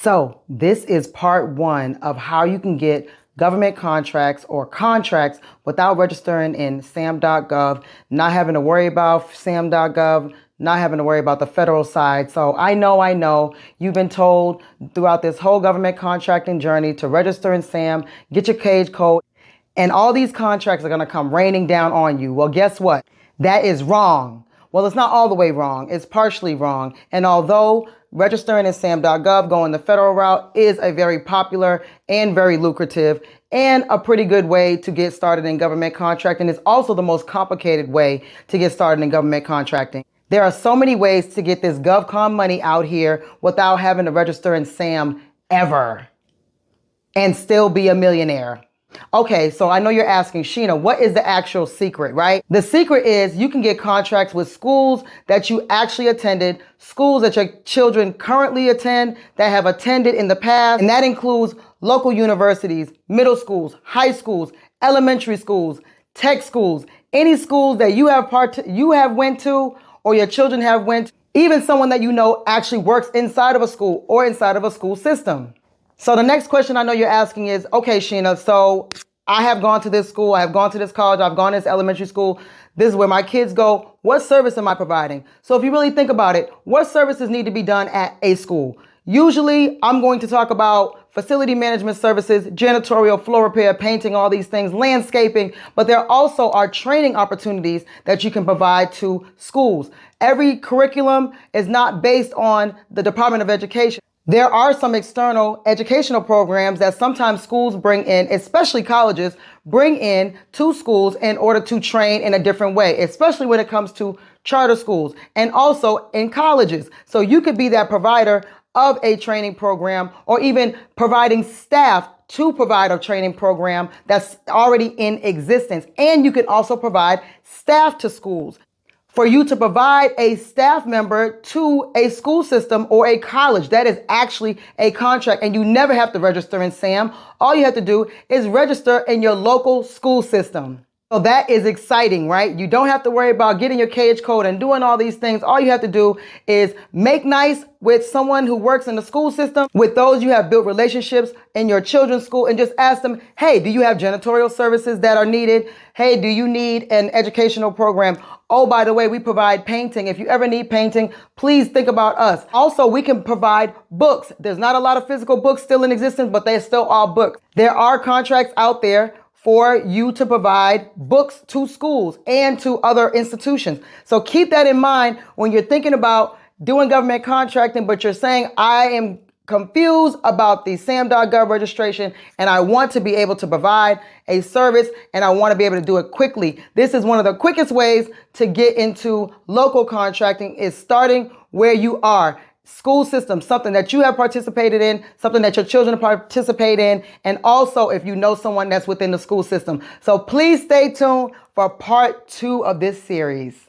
So this is part one of how you can get government contracts or contracts without registering in sam.gov, not having to worry about sam.gov, not having to worry about the federal side. So I know you've been told throughout this whole government contracting journey to register in SAM, get your cage code, and all these contracts are going to come raining down on you. Well, guess what? That is wrong. Well, it's not all the way wrong. It's partially wrong. And although registering in sam.gov, going the federal route, is a very popular and very lucrative and a pretty good way to get started in government contracting, it's also the most complicated way to get started in government contracting. There are so many ways to get this GovCon money out here without having to register in SAM ever and still be a millionaire. Okay, so I know you're asking, Sheena, what is the actual secret, right? The secret is you can get contracts with schools that you actually attended, schools that your children currently attend, that have attended in the past, and that includes local universities, middle schools, high schools, elementary schools, tech schools, any schools that you have went to or your children have went to, even someone that you know actually works inside of a school or inside of a school system. So the next question I know you're asking is, okay, Sheena, so I have gone to this school, I have gone to this college, I've gone to this elementary school. This is where my kids go. What service am I providing? So if you really think about it, what services need to be done at a school? Usually I'm going to talk about facility management services, janitorial, floor repair, painting, all these things, landscaping, but there also are training opportunities that you can provide to schools. Every curriculum is not based on the Department of Education. There are some external educational programs that sometimes schools bring in, especially colleges, bring in to schools in order to train in a different way, especially when it comes to charter schools and also in colleges. So you could be that provider of a training program or even providing staff to provide a training program that's already in existence. And you can also provide staff to schools. For you to provide a staff member to a school system or a college, that is actually a contract, and you never have to register in SAM. All you have to do is register in your local school system. So that is exciting, right? You don't have to worry about getting your cage code and doing all these things. All you have to do is make nice with someone who works in the school system, with those you have built relationships in your children's school, and just ask them, hey, do you have janitorial services that are needed? Hey, do you need an educational program? Oh, by the way, we provide painting. If you ever need painting, please think about us. Also, we can provide books. There's not a lot of physical books still in existence, but they're still all books. There are contracts out there for you to provide books to schools and to other institutions. So keep that in mind when you're thinking about doing government contracting, but you're saying, I am confused about the sam.gov registration and I want to be able to provide a service and I want to be able to do it quickly. This is one of the quickest ways to get into local contracting, is starting where you are. School system, something that you have participated in, something that your children participate in, and also if you know someone that's within the school system. So please stay tuned for part 2 of this series.